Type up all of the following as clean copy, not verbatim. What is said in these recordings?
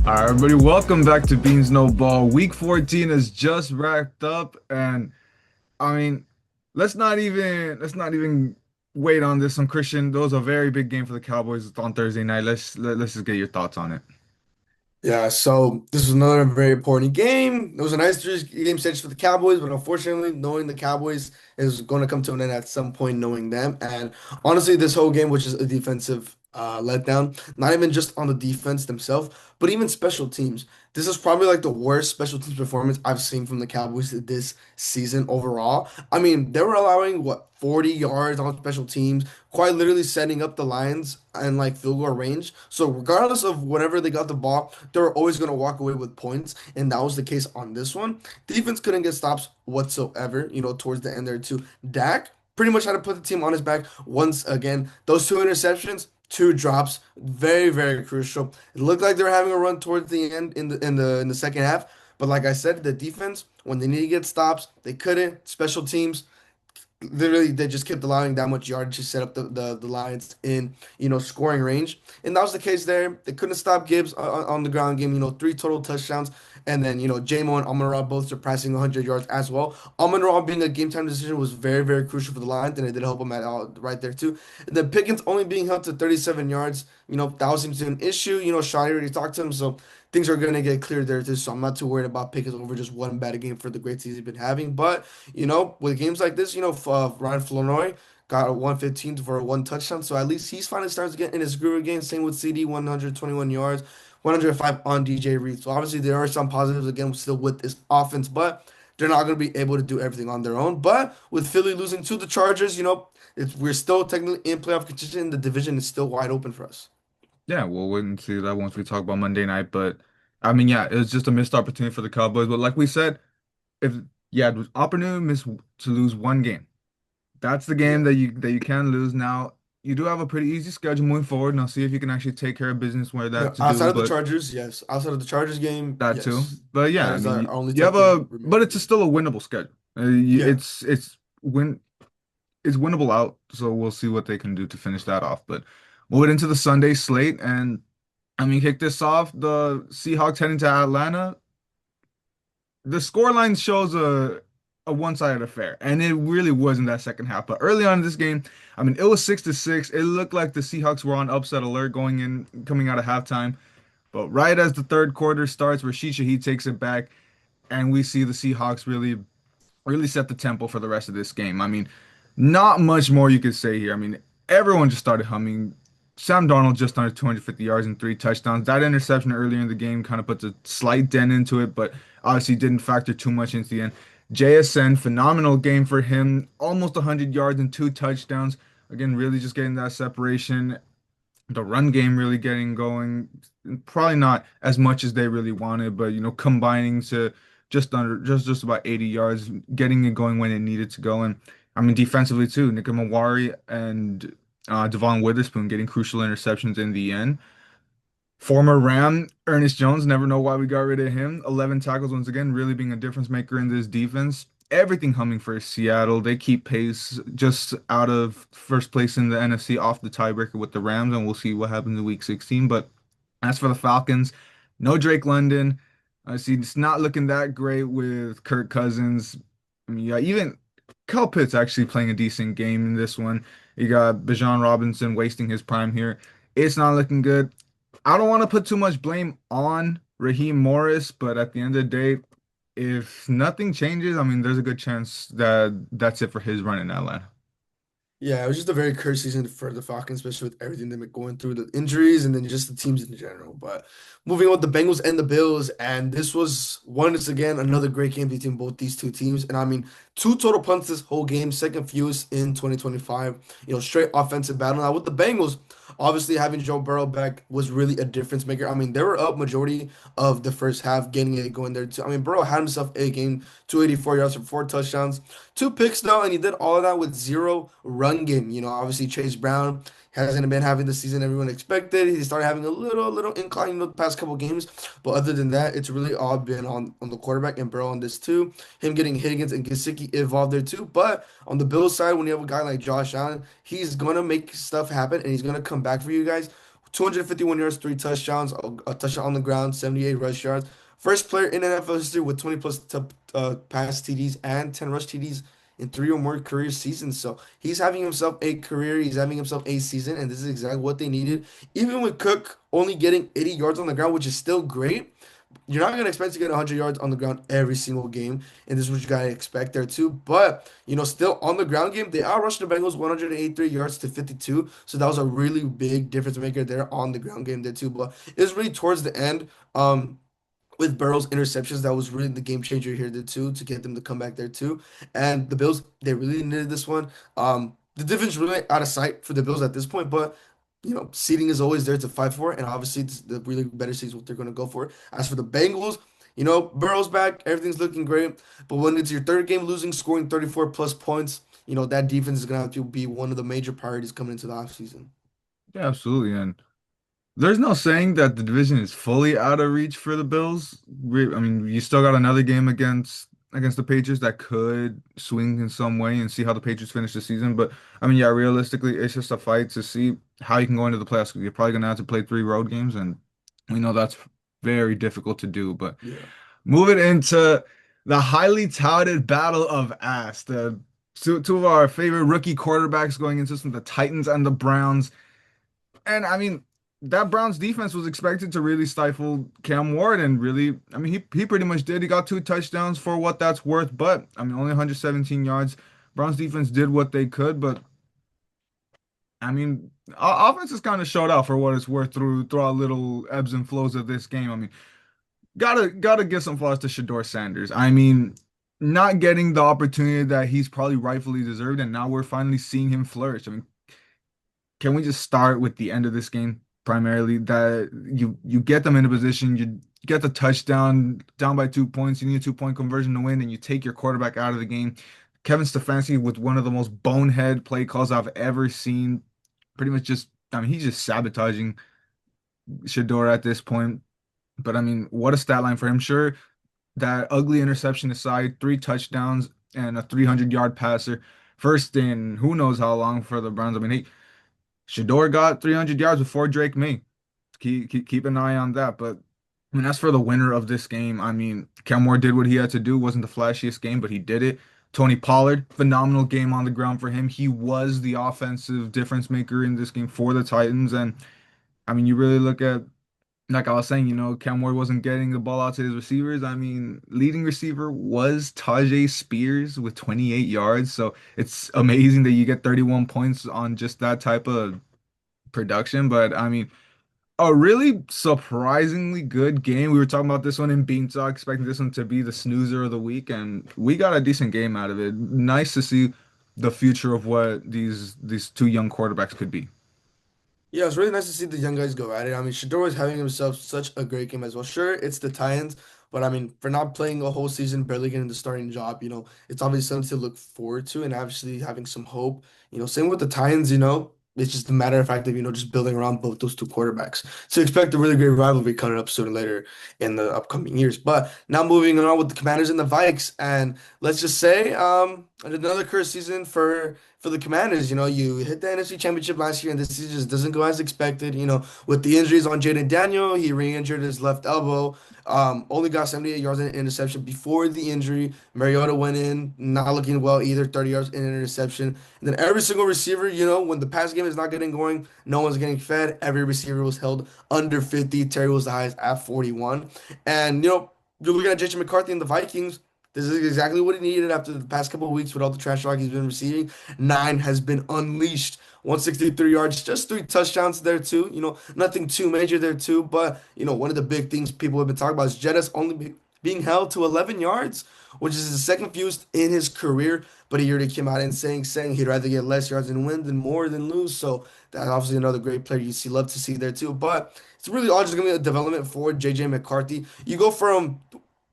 All right, everybody, welcome back to Beans No Ball. Week 14 is just wrapped up, and I mean, let's not even wait on this one, Christian. That was a very big game for the Cowboys on Thursday night. Let's just get your thoughts on it. Yeah, so this was another very important game. It was a nice game stage for the Cowboys, but unfortunately, knowing the Cowboys is going to come to an end at some point, knowing them. And honestly, this whole game was just a defensive letdown, not even just on the defense themselves, but even special teams. This is probably like the worst special teams performance I've seen from the Cowboys this season overall. I mean, they were allowing what 40 yards on special teams, quite literally setting up the lines and like field goal range. So regardless of whenever they got the ball, they were always going to walk away with points, and that was the case on this one. Defense couldn't get stops whatsoever, towards the end there too. Dak pretty much had to put the team on his back once again. Those two interceptions, two drops, very, very crucial. It looked like they were having a run towards the end in the second half, but like I said, the defense when they need to get stops, they couldn't. Special teams literally they just kept allowing that much yardage to set up the Lions in scoring range, and that was the case there. They couldn't stop Gibbs on the ground game. Three total touchdowns, and then J-Mo and Amon-Ra both surpassing 100 yards as well. Amon-Ra being a game time decision was very, very crucial for the Lions, and it did help them out right there too. And then Pickens only being held to 37 yards, that was seems to be an issue. Shawty already talked to him, so things are gonna get cleared there too. So I'm not too worried about Pickens over just one bad game for the great season he's been having, but. With games like this, Ryan Flournoy got a 115 for one touchdown. So at least he's finally starting to get in his groove again. Same with CD, 121 yards, 105 on DJ Reed. So obviously there are some positives again still with this offense, but they're not going to be able to do everything on their own. But with Philly losing to the Chargers, we're still technically in playoff contention. The division is still wide open for us. Yeah, we'll wait and see that once we talk about Monday night. But I mean, yeah, it was just a missed opportunity for the Cowboys. But like we said, if yeah, it was opportunity miss to lose one game. That's the game Yeah. that you can lose. Now you do have a pretty easy schedule moving forward. Now see if you can actually take care of business where No, that's to outside do, of the but Chargers, yes. Outside of the Chargers game, that too. yes. But yeah, That I is mean our you, only you have technically a, but remaining it's game. still a winnable schedule. Yeah. It's winnable out. So we'll see what they can do to finish that off. But moving into the Sunday slate, and I mean kick this off. The Seahawks heading to Atlanta. The scoreline shows a one-sided affair, and it really was in that second half. But early on in this game, I mean, it was 6-6. It looked like the Seahawks were on upset alert coming out of halftime. But right as the third quarter starts, Rashid Shaheed takes it back, and we see the Seahawks really set the tempo for the rest of this game. I mean, not much more you could say here. I mean, everyone just started humming. Sam Darnold just under 250 yards and three touchdowns. That interception earlier in the game kind of puts a slight dent into it, but obviously didn't factor too much into the end. JSN, phenomenal game for him. Almost 100 yards and two touchdowns. Again, really just getting that separation. The run game really getting going. Probably not as much as they really wanted, but combining to just about 80 yards, getting it going when it needed to go. And I mean defensively too, Nick Mawari and Devon Witherspoon getting crucial interceptions in the end. Former Ram Ernest Jones, never know why we got rid of him. 11 tackles once again, really being a difference maker in this defense. Everything humming for Seattle. They keep pace just out of first place in the NFC off the tiebreaker with the Rams, and we'll see what happens in week 16. But as for the Falcons, no Drake London. I see it's not looking that great with Kirk Cousins. I mean, yeah, even Kyle Pitts actually playing a decent game in this one. You got Bijan Robinson wasting his prime here. It's not looking good. I don't want to put too much blame on Raheem Morris, but at the end of the day, if nothing changes, I mean, there's a good chance that that's it for his run in Atlanta. Yeah, it was just a very cursed season for the Falcons, especially with everything they've been going through, the injuries, and then just the teams in general. But moving on with the Bengals and the Bills, and this was once again another great game between both these two teams. And I mean, two total punts this whole game, second fewest in 2025. Straight offensive battle. Now with the Bengals, obviously having Joe Burrow back was really a difference maker. I mean, they were up majority of the first half, getting it going there too. I mean, Burrow had himself a game, 284 yards for four touchdowns. Two picks though, and he did all of that with zero run game. Obviously Chase Brown hasn't been having the season everyone expected. He started having a little incline, the past couple games. But other than that, it's really all been on the quarterback and Burrow on this too. Him getting Higgins and Gesicki involved there too. But on the Bills side, when you have a guy like Josh Allen, he's gonna make stuff happen and he's gonna come back for you guys. 251 yards, three touchdowns, a touchdown on the ground, 78 rush yards. First player in NFL history with 20 plus pass TDs and 10 rush TDs in three or more career seasons. So he's having himself a career. He's having himself a season, and this is exactly what they needed. Even with Cook only getting 80 yards on the ground, which is still great, you're not gonna expect to get 100 yards on the ground every single game, and this is what you gotta expect there too. But still on the ground game, they outrushed the Bengals 183 yards to 52, so that was a really big difference maker there on the ground game there too. But it was really towards the end. With Burrow's interceptions, that was really the game changer here, there too, to get them to come back there too. And the Bills, they really needed this one. The difference really out of sight for the Bills at this point, but seeding is always there to fight for, and obviously it's the really better seeds what they're going to go for. As for the Bengals, Burrow's back, everything's looking great, but when it's your third game losing, scoring 34 plus points, that defense is going to have to be one of the major priorities coming into the offseason. Yeah, absolutely. And there's no saying that the division is fully out of reach for the Bills. I mean, you still got another game against the Patriots that could swing in some way and see how the Patriots finish the season. But I mean, yeah, realistically, it's just a fight to see how you can go into the playoffs. You're probably gonna have to play three road games, and we know that's very difficult to do. But Yeah. moving into the highly touted battle of ass, the two of our favorite rookie quarterbacks going into some the Titans and the Browns. And I mean, that Browns defense was expected to really stifle Cam Ward, and really, I mean, he pretty much did. He got two touchdowns for what that's worth, but I mean, only 117 yards. Browns defense did what they could, but I mean, offense has kind of showed out for what it's worth throughout little ebbs and flows of this game. I mean, gotta give some flowers to Shador Sanders. I mean, not getting the opportunity that he's probably rightfully deserved, and now we're finally seeing him flourish. I mean, can we just start with the end of this game primarily? That you get them in a position, you get the touchdown down by 2 points, you need a 2 point conversion to win, and you take your quarterback out of the game. Kevin Stefanski with one of the most bonehead play calls I've ever seen. Pretty much just, I mean, he's just sabotaging Shador at this point. But I mean, what a stat line for him. Sure, that ugly interception aside, three touchdowns and a 300-yard passer. First in who knows how long for the Browns. I mean, Shador got 300 yards before Drake May. Keep an eye on that. But I mean, as for the winner of this game, I mean, Kellen Moore did what he had to do. Wasn't the flashiest game, but he did it. Tony Pollard, phenomenal game on the ground for him. He was the offensive difference maker in this game for the Titans. And I mean, you really look at, like I was saying, Cam Ward wasn't getting the ball out to his receivers. I mean, leading receiver was Tajay Spears with 28 yards. So it's amazing that you get 31 points on just that type of production. But I mean, a really surprisingly good game. We were talking about this one in Bean Talk, expecting this one to be the snoozer of the week, and we got a decent game out of it. Nice to see the future of what these two young quarterbacks could be. Yeah, it's really nice to see the young guys go at it. I mean, Shador is having himself such a great game as well. Sure, it's the Titans, but I mean, for not playing a whole season, barely getting the starting job, it's obviously something to look forward to and obviously having some hope. Same with the Titans, it's just a matter of fact of, just building around both those two quarterbacks. So expect a really great rivalry coming up sooner or later in the upcoming years. But now moving on with the Commanders and the Vikes, and let's just say, another cursed season for the Commanders. You hit the NFC Championship last year, and this season just doesn't go as expected. With the injuries on Jaden Daniel, he re-injured his left elbow. Only got 78 yards in interception before the injury. Mariota went in, not looking well either, 30 yards in an interception. And then every single receiver, when the pass game is not getting going, no one's getting fed. Every receiver was held under 50. Terry was the highest at 41. And, you're looking at JJ McCarthy and the Vikings. This is exactly what he needed after the past couple of weeks with all the trash talk he's been receiving. Nine has been unleashed. 163 yards, just three touchdowns there too. Nothing too major there too. But one of the big things people have been talking about is Jettis being held to 11 yards, which is the second fewest in his career. But he already came out and saying he'd rather get less yards and win than more than lose. So that's obviously another great player love to see there too. But it's really all just gonna be a development for JJ McCarthy. You go from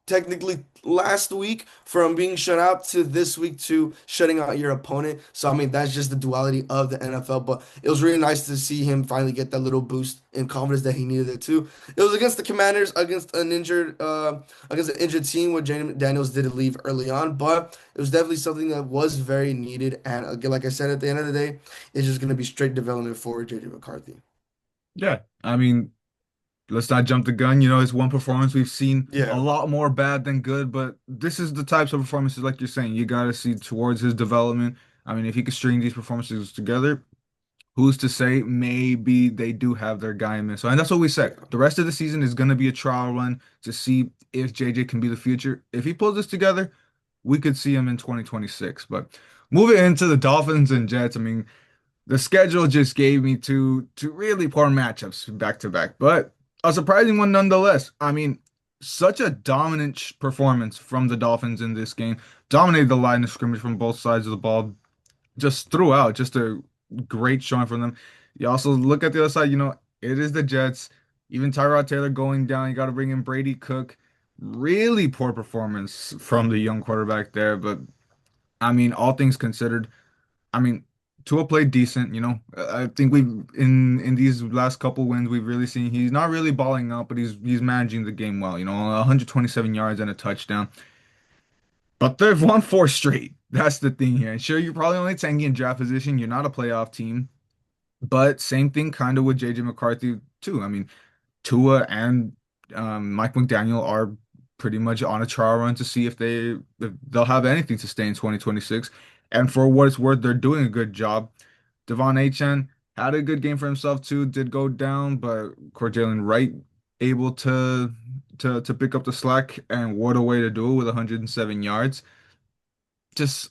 technically last week from being shut out to this week to shutting out your opponent. So I mean that's just the duality of the NFL. But it was really nice to see him finally get that little boost in confidence that he needed it too. It was against the Commanders, against an injured team where Jaden Daniels did leave early on, but it was definitely something that was very needed. And again, like I said, at the end of the day, it's just gonna be straight development for JJ McCarthy. Yeah. I mean, let's not jump the gun. It's one performance. We've seen a Yeah. lot more bad than good, but this is the types of performances, like you're saying, you got to see towards his development. I mean, if he could string these performances together, who's to say maybe they do have their guy in Minnesota? And that's what we said. Yeah. The rest of the season is going to be a trial run to see if JJ can be the future. If he pulls this together, we could see him in 2026. But moving into the Dolphins and Jets, I mean, the schedule just gave me two really poor matchups back to back, but a surprising one nonetheless. I mean, such a dominant performance from the Dolphins in this game. Dominated the line of scrimmage from both sides of the ball just throughout. Just a great showing from them. You also look at the other side, it is the Jets. Even Tyrod Taylor going down. You got to bring in Brady Cook. Really poor performance from the young quarterback there, but I mean, all things considered. I mean, Tua played decent, I think we've in these last couple wins we've really seen he's not really balling out, but he's managing the game well, 127 yards and a touchdown. But they've won four straight. That's the thing here. And sure, you're probably only tanking in draft position. You're not a playoff team, but same thing kind of with JJ McCarthy too. I mean, Tua and Mike McDaniel are pretty much on a trial run to see if they'll have anything to stay in 2026. And for what it's worth, they're doing a good job. Devon Achane had a good game for himself too, did go down, but Jalen Wright able to pick up the slack, and what a way to do it with 107 yards. Just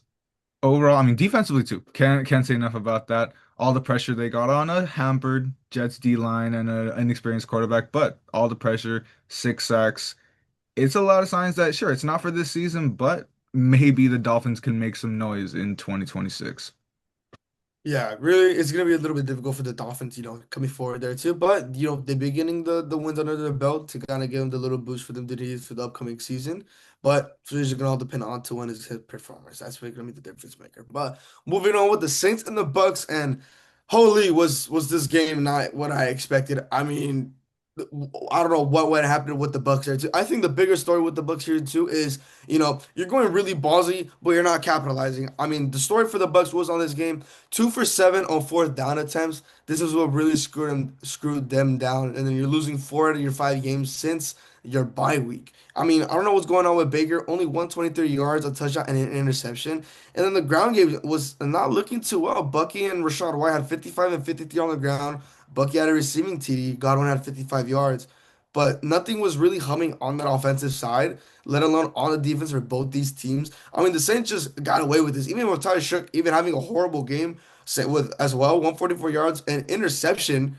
overall, I mean, defensively too. Can't say enough about that. All the pressure they got on a hampered Jets D line and an inexperienced quarterback, but all the pressure, 6 sacks. It's a lot of signs that sure, it's not for this season, but maybe the Dolphins can make some noise in 2026. Yeah, really, it's gonna be a little bit difficult for the Dolphins, coming forward there too. But they're beginning the wins under their belt to kind of give them the little boost for them to need for the upcoming season. But so it's gonna all depend on to when is his performance. That's really gonna be the difference maker. But moving on with the Saints and the Bucks, and holy was this game not what I expected? I mean, I don't know what would happen with the Bucks here too. I think the bigger story with the Bucks here too is, you're going really ballsy, but you're not capitalizing. I mean, the story for the Bucks was on this game, 2 for 7 on fourth down attempts. This is what really screwed them down. And then you're losing 4 out of your 5 games since your bye week. I mean, I don't know what's going on with Baker. Only 123 yards, a touchdown, and an interception. And then the ground game was not looking too well. Bucky and Rashad White had 55 and 53 on the ground. Bucky had a receiving TD. Godwin had 55 yards. But nothing was really humming on that offensive side, let alone on the defense for both these teams. I mean, the Saints just got away with this. Even with Ty Shook even having a horrible game with as well, 144 yards and interception,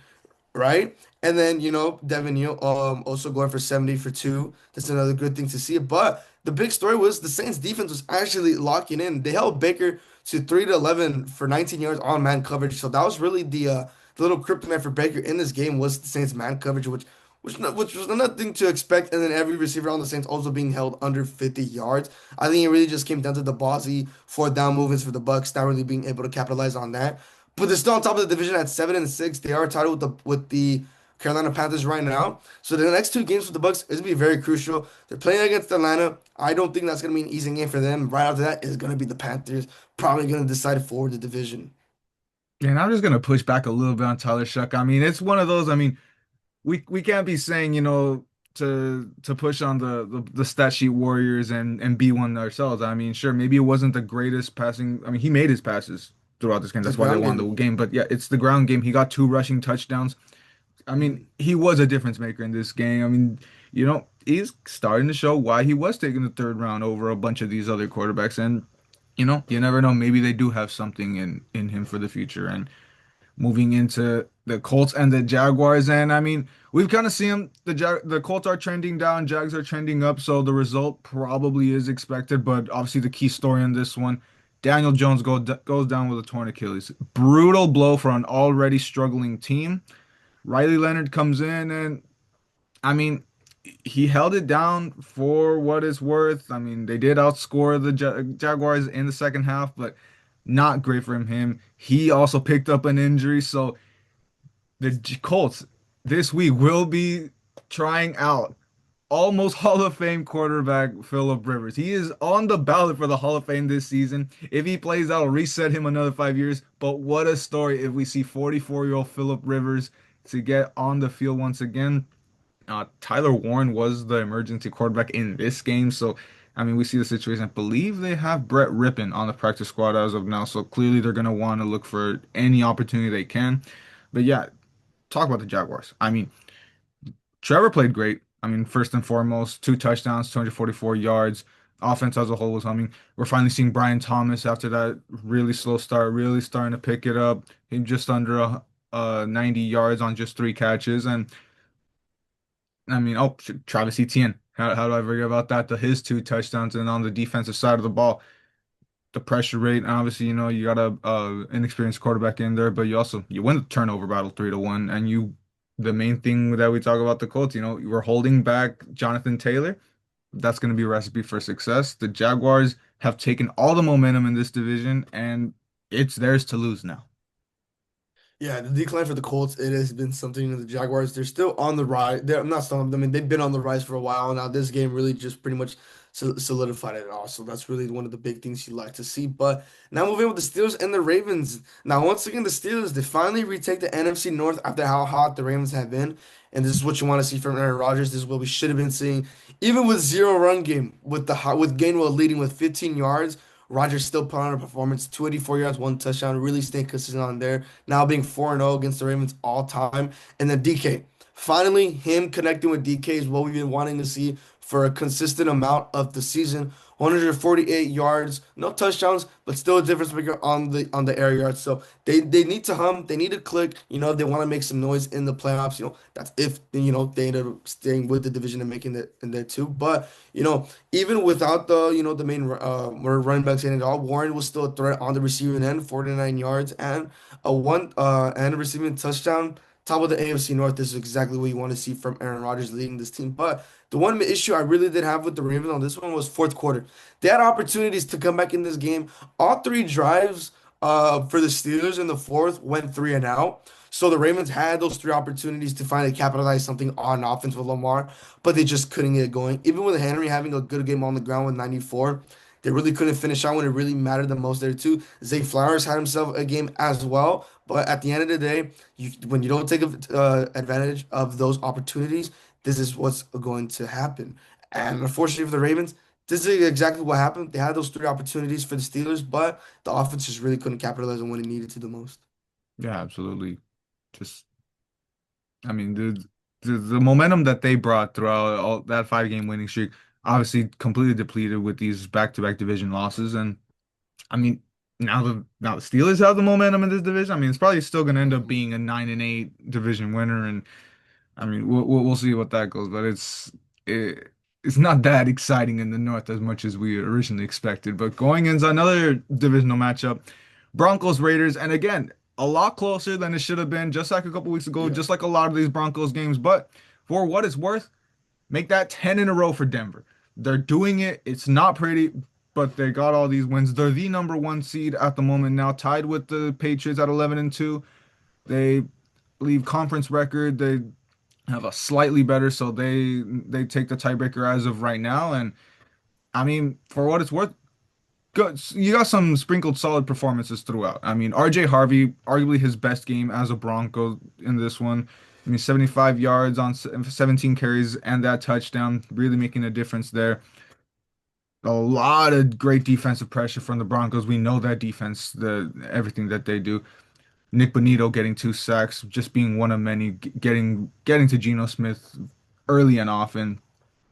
right? And then, Devin Neal also going for 70 for two. That's another good thing to see. But the big story was the Saints defense was actually locking in. They held Baker to 3 to 11 for 19 yards on man coverage. So that was really the little kryptonite for Baker in this game was the Saints man coverage, which was nothing to expect. And then every receiver on the Saints also being held under 50 yards. I think it really just came down to the ballsy fourth down movements for the Bucks, not really being able to capitalize on that. But they're still on top of the division at 7-6. They are tied with the Carolina Panthers right now. So the next 2 games for the Bucks is gonna be very crucial. They're playing against Atlanta. I don't think that's gonna be an easy game for them. Right after that is gonna be the Panthers, probably gonna decide for the division. And I'm just gonna push back a little bit on Tyler Shuck. I mean, it's one of those. I mean, we can't be saying, to push on the stat sheet warriors and be one ourselves. I mean, sure, maybe it wasn't the greatest passing. I mean, he made his passes throughout this game. The That's why they ground won the game. game. But yeah, it's the ground game. He got 2 rushing touchdowns. I mean, he was a difference maker in this game. I mean, he's starting to show why he was taking the third round over a bunch of these other quarterbacks. And you never know. Maybe they do have something in him for the future. And moving into the Colts and the Jaguars. And I mean, we've kind of seen them. The Colts are trending down, Jags are trending up, so the result probably is expected. But obviously, the key story in this one, Daniel Jones goes down with a torn Achilles. Brutal blow for an already struggling team. Riley Leonard comes in, and I mean, he held it down for what it's worth. I mean, they did outscore the Jaguars in the second half, but not great for him. He also picked up an injury, so the Colts this week will be trying out almost Hall of Fame quarterback Philip Rivers. He is on the ballot for the Hall of Fame this season. If he plays, that'll reset him another 5 years. But what a story if we see 44-year-old Philip Rivers to get on the field once again. Tyler Warren was the emergency quarterback in this game, so I mean we see the situation. I believe they have Brett Rippon on the practice squad as of now, so clearly they're gonna want to look for any opportunity they can. But yeah, talk about the Jaguars. I mean, Trevor played great. I mean, first and foremost, two touchdowns, 244 yards. Offense as a whole was humming. We're finally seeing Brian Thomas after that really slow start, really starting to pick it up. He just under 90 yards on just three catches. And I mean, oh, Travis Etienne. How do I forget about that? His two touchdowns and on the defensive side of the ball, the pressure rate. And obviously, you got a inexperienced quarterback in there, but you win the turnover battle 3-1. And the main thing that we talk about the Colts, you were holding back Jonathan Taylor. That's going to be a recipe for success. The Jaguars have taken all the momentum in this division, and it's theirs to lose now. Yeah, the decline for the Colts, it has been something. The Jaguars, they're still on the rise. They're not still, I mean, they've been on the rise for a while now. This game really just pretty much solidified it all. So that's really one of the big things you like to see. But now moving with the Steelers and the Ravens. Now, once again, the Steelers, they finally retake the NFC North after how hot the Ravens have been. And this is what you want to see from Aaron Rodgers. This is what we should have been seeing. Even with zero run game, with Gainwell leading with 15 yards, Rodgers still put on a performance, 284 yards, one touchdown, really staying consistent on there. Now being 4-0 against the Ravens all time. And then DK. Finally, him connecting with DK is what we've been wanting to see for a consistent amount of the season. 148 yards, no touchdowns, but still a difference maker on the air yards. So they need to hum, they need to click. They want to make some noise in the playoffs. That's if they end up staying with the division and making it in there too. But even without the main running backs in it all, Warren was still a threat on the receiving end, 49 yards and a receiving touchdown. Top of the AFC North. This is exactly what you want to see from Aaron Rodgers leading this team. But the one issue I really did have with the Ravens on this one was fourth quarter. They had opportunities to come back in this game. All three drives for the Steelers in the fourth went three and out. So the Ravens had those three opportunities to finally capitalize something on offense with Lamar, but they just couldn't get it going. Even with Henry having a good game on the ground with 94, they really couldn't finish out when it really mattered the most there too. Zay Flowers had himself a game as well, but at the end of the day, when you don't take advantage of those opportunities, this is what's going to happen. And unfortunately for the Ravens, this is exactly what happened. They had those three opportunities for the Steelers, but the offense just really couldn't capitalize on when it needed to the most. Yeah, absolutely. Just, I mean, the momentum that they brought throughout all that 5 game winning streak, obviously completely depleted with these back-to-back division losses. And I mean, now the Steelers have the momentum in this division. I mean, it's probably still going to end up Mhm. being a 9-8 division winner, and I mean, we'll see what that goes, but it's not that exciting in the North as much as we originally expected. But going into another divisional matchup, Broncos Raiders, and again, a lot closer than it should have been, just like a couple weeks ago, Yeah. just like a lot of these Broncos games. But for what it's worth, make that 10 in a row for Denver. They're doing it. It's not pretty, but they got all these wins. They're the number one seed at the moment now, tied with the Patriots at 11-2. They leave conference record. They have a slightly better, so they take the tiebreaker as of right now. And I mean, for what it's worth, good. You got some sprinkled solid performances throughout. I mean, RJ Harvey, arguably his best game as a Bronco in this one. I mean, 75 yards on 17 carries and that touchdown, really making a difference there. A lot of great defensive pressure from the Broncos. We know that defense, the everything that they do. Nick Bonito getting 2 sacks, just being one of many, getting to Geno Smith early and often.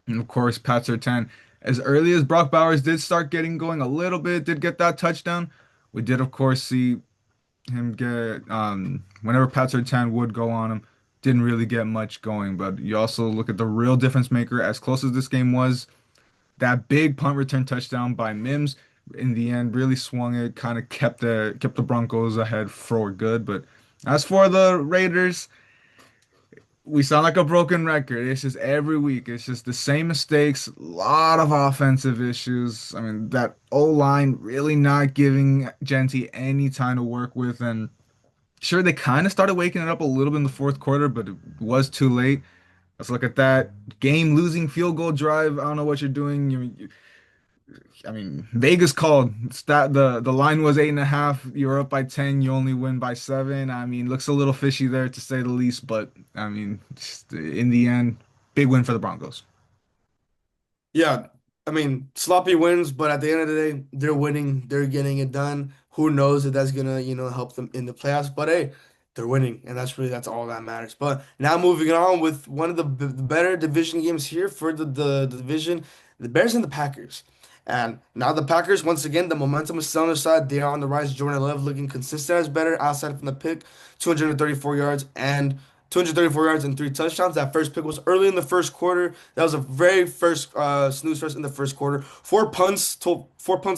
And of course, Pat Surtain, as early as Brock Bowers did start getting going a little bit, did get that touchdown. We did, of course, see him get whenever Pat Surtain would go on him, didn't really get much going. But you also look at the real difference maker. As close as this game was, that big punt return touchdown by Mims in the end really swung it, kind of kept the Broncos ahead for good. But as for the Raiders, we sound like a broken record. It's just every week, it's just the same mistakes, a lot of offensive issues. I mean, that O-line really not giving Genty any time to work with. And sure, they kind of started waking it up a little bit in the fourth quarter, but it was too late. Let's look at that game losing field goal drive. I don't know what you're doing. I mean, Vegas called stat the line was 8.5. You're up by 10. You only win by 7. I mean, looks a little fishy there to say the least. But I mean, just in the end, big win for the Broncos. Yeah, I mean, sloppy wins, but at the end of the day, they're winning. They're getting it done. Who knows if that's gonna, help them in the playoffs? But hey, they're winning, and that's all that matters. But now moving on with one of the better division games here for the division, the Bears and the Packers. And now the Packers, once again, the momentum is still on their side. They are on the rise. Jordan Love looking consistent as better outside from the pick, 234 yards and 234 yards and 3 touchdowns. That first pick was early in the first quarter. That was a very first snooze fest in the first quarter. Four punts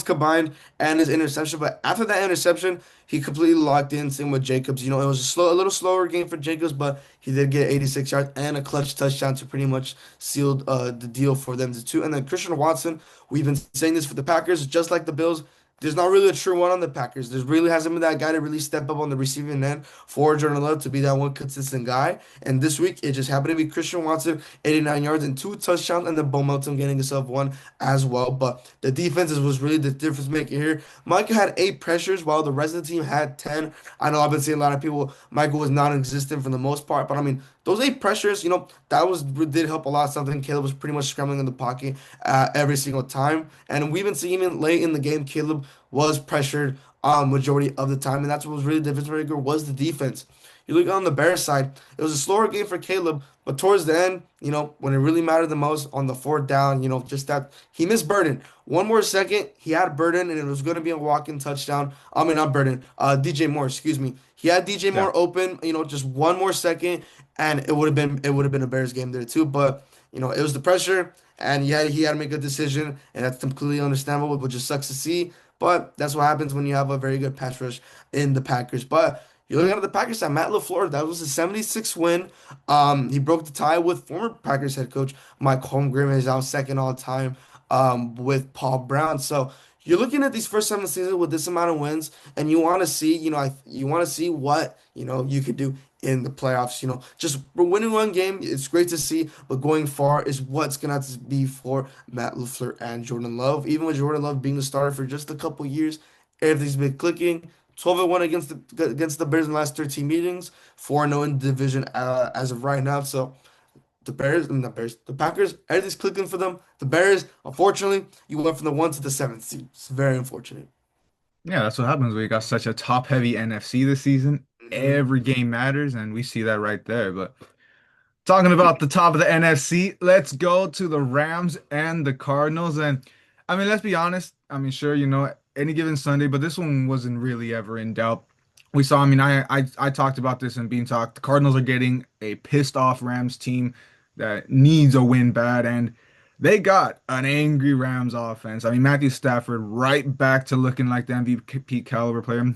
combined and his interception. But after that interception, he completely locked in. Same with Jacobs. It was a little slower game for Jacobs, but he did get 86 yards and a clutch touchdown to pretty much seal the deal for them to two. And then Christian Watson, we've been saying this for the Packers, just like the Bills. There's not really a true one on the Packers. There really hasn't been that guy to really step up on the receiving end for Jordan Love to be that one consistent guy. And this week, it just happened to be Christian Watson, 89 yards and 2 touchdowns, and then Bo Melton getting himself one as well. But the defense was really the difference maker here. Michael had 8 pressures while the rest of the team had 10. I know I've been seeing a lot of people, Michael was non-existent for the most part, but I mean, those 8 pressures, did help a lot. Something Caleb was pretty much scrambling in the pocket every single time, and we've been seeing even late in the game, Caleb was pressured majority of the time, and that's what was really the difference maker was the defense. You look on the Bears side, it was a slower game for Caleb, but towards the end, when it really mattered the most on the fourth down, just that he missed Burden. One more second, he had Burden, and it was going to be a walk-in touchdown. I mean, not Burden, DJ Moore, excuse me. He had DJ Yeah. Moore open, just one more second, and it would have been a Bears game there too. But it was the pressure, and he had to make a decision, and that's completely understandable. It just sucks to see, but that's what happens when you have a very good pass rush in the Packers. But you're looking at the Packers side, Matt LaFleur, that was a 76 win. He broke the tie with former Packers head coach Mike Holmgren, is now second all time with Paul Brown. So you're looking at these first 7 seasons with this amount of wins, and you want to see, you want to see what, you could do in the playoffs. Just winning one game, it's great to see, but going far is what's gonna have to be for Matt LaFleur and Jordan Love. Even with Jordan Love being the starter for just a couple years, everything's been clicking. 12-1 against the Bears in the last 13 meetings, 4-0 in the division as of right now. So the Packers, everything's clicking for them. The Bears, unfortunately, you went from the 1 to the 7th seed. It's very unfortunate. Yeah, that's what happens when you got such a top-heavy NFC this season. Hmm. Every game matters, and we see that right there. But talking about the top of the NFC, let's go to the Rams and the Cardinals. And I mean, let's be honest. I mean, sure, any given Sunday, but this one wasn't really ever in doubt. We saw, I mean, I talked about this in Bean Talk. The Cardinals are getting a pissed off Rams team that needs a win bad, and they got an angry Rams offense. I mean, Matthew Stafford right back to looking like the MVP caliber player.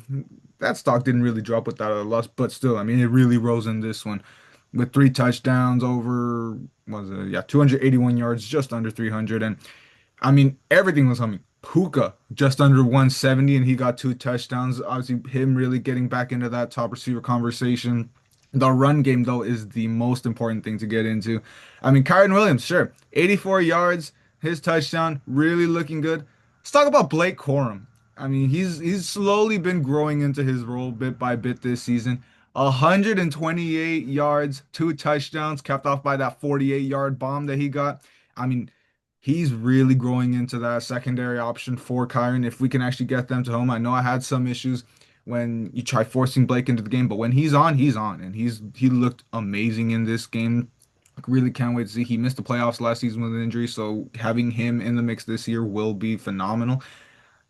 That stock didn't really drop with that other loss, but still, I mean, it really rose in this one with 3 touchdowns over, what was it? Yeah, 281 yards, just under 300. And I mean, everything was humming. Puka just under 170, and he got 2 touchdowns. Obviously, him really getting back into that top receiver conversation. The run game, though, is the most important thing to get into. I mean, Kyron Williams, sure, 84 yards, his touchdown, really looking good. Let's talk about Blake Corum. I mean, he's slowly been growing into his role bit by bit this season. 128 yards, 2 touchdowns, capped off by that 48-yard bomb that he got. I mean, he's really growing into that secondary option for Kyron. If we can actually get them to home, I know I had some issues when you try forcing Blake into the game, but when he's on, and he looked amazing in this game. Really can't wait to see. He missed the playoffs last season with an injury, so having him in the mix this year will be phenomenal.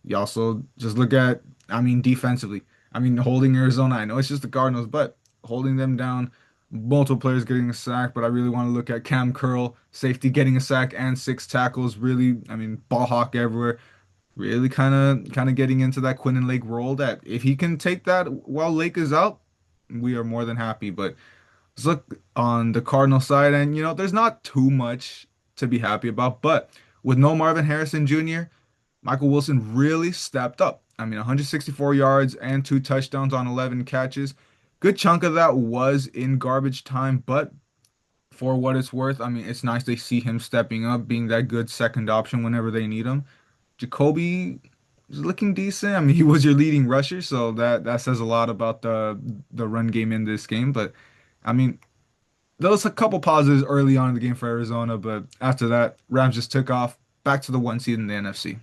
You also just look at, I mean, defensively. I mean, holding Arizona, I know it's just the Cardinals, but holding them down, multiple players getting a sack. But I really want to look at Cam Curl, safety getting a sack and 6 tackles. Really, I mean, ball hawk everywhere. Really kind of getting into that Quinn and Lake role that if he can take that while Lake is out, we are more than happy. But let's look on the Cardinal side, and there's not too much to be happy about. But with no Marvin Harrison Jr., Michael Wilson really stepped up. I mean, 164 yards and 2 touchdowns on 11 catches. Good chunk of that was in garbage time, but for what it's worth, I mean, it's nice to see him stepping up, being that good second option whenever they need him. Jacoby is looking decent. I mean, he was your leading rusher, so that says a lot about the run game in this game. But I mean, there was a couple pauses early on in the game for Arizona, but after that, Rams just took off back to the 1 seed in the NFC.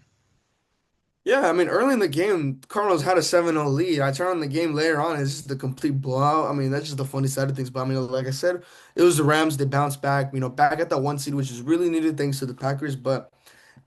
Yeah, I mean, early in the game, Cardinals had a 7-0 lead. I turned on the game later on, it's just the complete blowout. I mean, that's just the funny side of things. But I mean, like I said, it was the Rams. They bounced back, back at that 1 seed, which is really needed thanks to the Packers. But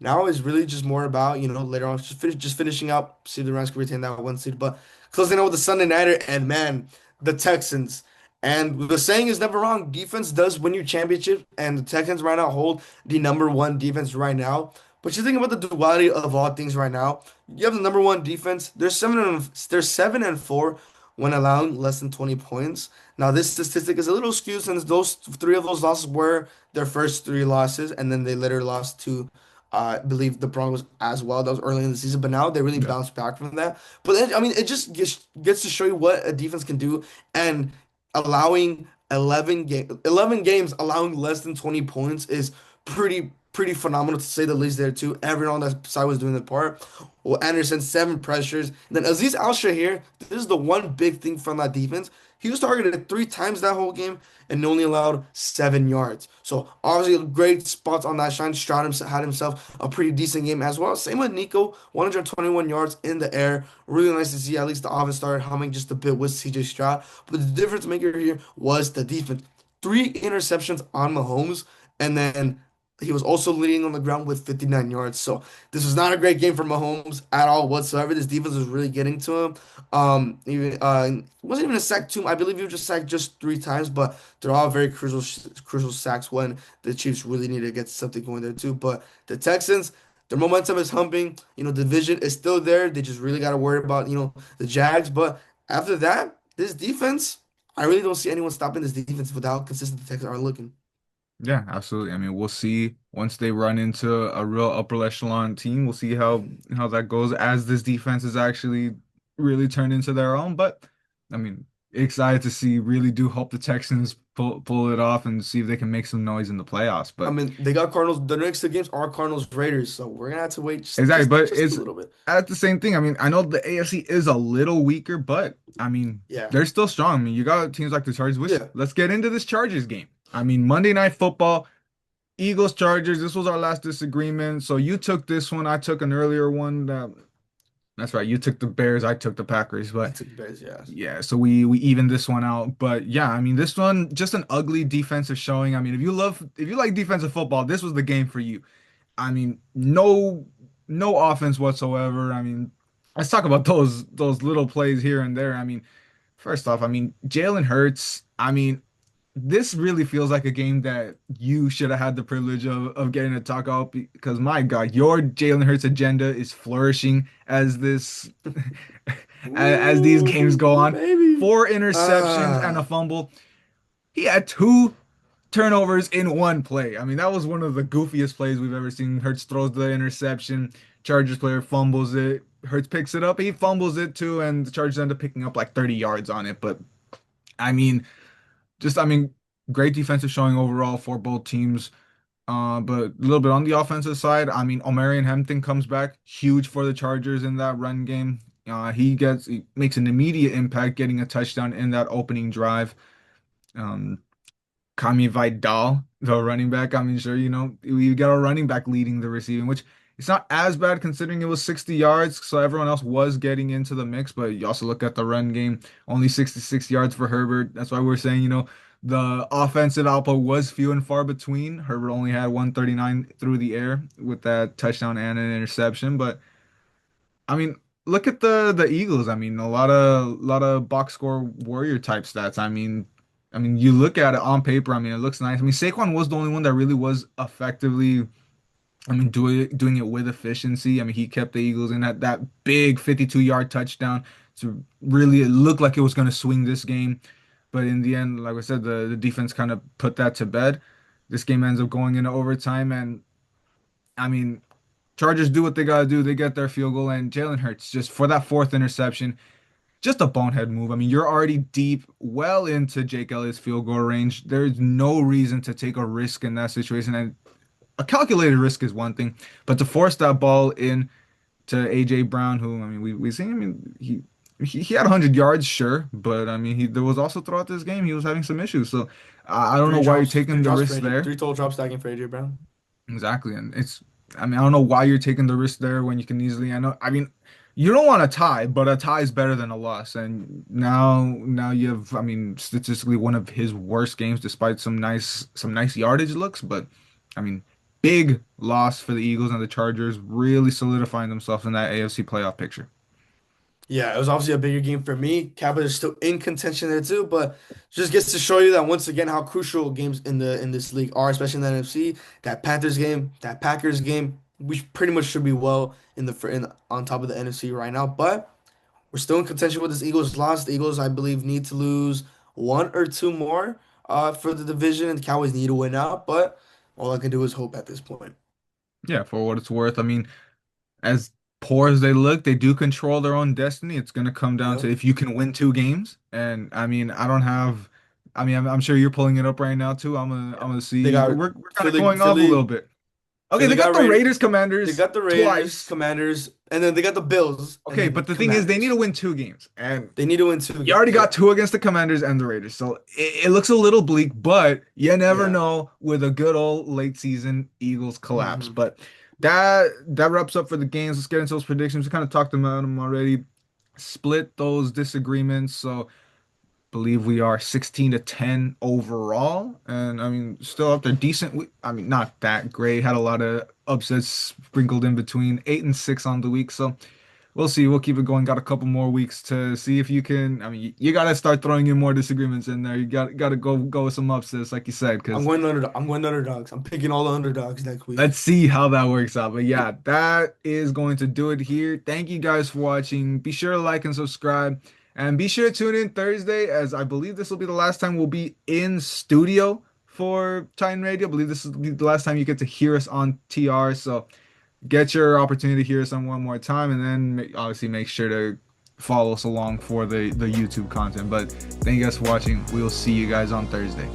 now it's really just more about, later on, just finishing up, see if the Rams can retain that 1 seed. But closing out with the Sunday Nighter, and man, the Texans. And the saying is never wrong. Defense does win you championships, and the Texans right now hold the number one defense right now. But you think about the duality of all things right now. You have the number one defense. They're 7-4 when allowing less than 20 points. Now this statistic is a little skewed since those three of those losses were their first three losses, and then they later lost to, I believe, the Broncos as well. That was early in the season, but now they really Yeah. bounced back from that. But then, I mean, it just gets to show you what a defense can do, and allowing 11 games allowing less than 20 points is pretty phenomenal to say the least there too. Everyone on that side was doing their part. Well, Anderson, 7 pressures. And then Aziz Al-Shahir, this is the one big thing from that defense. He was targeted 3 times that whole game and only allowed 7 yards. So obviously great spots on that shine. Stroud had himself a pretty decent game as well. Same with Nico, 121 yards in the air. Really nice to see at least the offense started humming just a bit with CJ Stroud. But the difference maker here was the defense. 3 interceptions on Mahomes, and then he was also leading on the ground with 59 yards. So this was not a great game for Mahomes at all whatsoever. This defense was really getting to him. Even it wasn't even a sack too. I believe he was just sacked just 3 times, but they're all very crucial sacks when the Chiefs really need to get something going there too. But the Texans, their momentum is humping. Division is still there. They just really got to worry about the Jags. But after that, this defense, I really don't see anyone stopping this defense with how consistent the Texans are looking. Yeah, absolutely. I mean, we'll see once they run into a real upper echelon team. We'll see how that goes as this defense is actually really turned into their own. But I mean, excited to see. Really do hope the Texans pull it off and see if they can make some noise in the playoffs. I But mean, they got Cardinals. The next two games are Cardinals Raiders, so we're gonna have to wait just exactly, just but just a it's little bit. at the same thing. I mean, I know the AFC is a little weaker, but I mean, Yeah, they're still strong. I mean, you got teams like the Chargers, which yeah. let's get into this Chargers game. I mean, Monday Night Football. Eagles Chargers. This was our last disagreement. So you took this one. I took an earlier one. That's right. You took the Bears. I took the Packers. I But took the Bears. Yeah. yeah, so we evened this one out. But yeah, I mean, this one just an ugly defensive showing. I mean, if you like defensive football, this was the game for you. I mean, no offense whatsoever. I mean, let's talk about those little plays here and there. I mean, first off, I mean, Jalen Hurts. I mean, this really feels like a game that you should have had the privilege of getting to talk about because my God, your Jalen Hurts agenda is flourishing as this as these games go Ooh, on. baby. 4 interceptions and a Ah, fumble. He had 2 turnovers in one play. I mean, that was one of the goofiest plays we've ever seen. Hurts throws the interception, Chargers player fumbles it. Hurts picks it up, he fumbles it too, and the Chargers end up picking up like 30 yards on it. But I mean, I mean, great defensive showing overall for both teams. But a little bit on the offensive side, I mean, Omarion Hampton comes back huge for the Chargers in that run game. He makes an immediate impact, getting a touchdown in that opening drive. Um, Kami Vidal, the running back. I mean, sure, we got a running back leading the receiving, which it's not as bad considering it was 60 yards, so everyone else was getting into the mix. But you also look at the run game, only 66 yards for Herbert. That's why we're saying, the offensive output was few and far between. Herbert only had 139 through the air with that touchdown and an interception. But I mean, look at the Eagles. I mean, a lot of box score warrior type stats. I mean, you look at it on paper. I mean, it looks nice. I mean, Saquon was the only one that really was effectively. I mean, doing it with efficiency. I mean, he kept the Eagles in that big 52-yard touchdown to really it looked like it was going to swing this game. But in the end, like I said, the defense kind of put that to bed. This game ends up going into overtime, and I mean, Chargers do what they gotta do. They get their field goal, and Jalen Hurts just for that fourth interception, just a bonehead move. I mean, you're already deep, well into Jake Elliott's field goal range. There's no reason to take a risk in that situation. And a calculated risk is one thing, but to force that ball in to AJ Brown, who I mean we seen. I mean he had 100 yards, sure, but I mean he there was also throughout this game he was having some issues. So I don't know why you're Three taking the drops for risk AJ, there. three total drops stacking for AJ Brown. Exactly, and it's I mean I don't know why you're taking the risk there when you can easily. I know I mean you don't want a tie, but a tie is better than a loss. And now you have I mean statistically one of his worst games despite some nice yardage looks, but I mean big loss for the Eagles and the Chargers really solidifying themselves in that AFC playoff picture. Yeah, it was obviously a bigger game for me. Cowboys are still in contention there too, but just gets to show you that once again how crucial games in this league are, especially in the NFC. That Panthers game, that Packers game, we pretty much should be well on top of the NFC right now. But we're still in contention with this Eagles loss. The Eagles, I believe, need to lose one or two more for the division, and the Cowboys need to win out. But all I can do is hope at this point. Yeah, for what it's worth. I mean, as poor as they look, they do control their own destiny. It's going to come down to Yep. if you can win two games. And I mean, I don't have. I mean, I'm sure you're pulling it up right now too. Yeah. I'm gonna They see. got We're kind of Philly, going off a little Philly, bit. Okay, Philly they got got the Raiders. Raiders, They Commanders got the Raiders, twice. Commanders, and then they got the Bills, and Okay, then but the thing is, they need to Commanders. win two games, and They need to win two you already games. got Yeah. two against the Commanders and the Raiders, so it looks a little bleak, but you never Yeah. know with a good old late season Eagles collapse. Hmm. But that wraps up for the games. Let's get into those predictions. We kind of talked about them already. Split those disagreements. So believe we are 16 to 10 overall, and I mean still up there decent. I mean not that great. Had a lot of upsets sprinkled in between 8 and 6 on the week, so. We'll see. We'll keep it going. Got a couple more weeks to see if you can. I mean, you got to start throwing in more disagreements in there. You got to go with some upsets, like you said, because I'm going underdogs. I'm picking all the underdogs next week. let's see how that works out. But yeah, that is going to do it here. Thank you guys for watching. Be sure to like and subscribe, and be sure to tune in Thursday, as I believe this will be the last time we'll be in studio for Titan Radio. I believe this is the last time you get to hear us on TR. So get your opportunity to hear us on one more time, and then obviously make sure to follow us along for the YouTube content. But thank you guys for watching. We will see you guys on Thursday.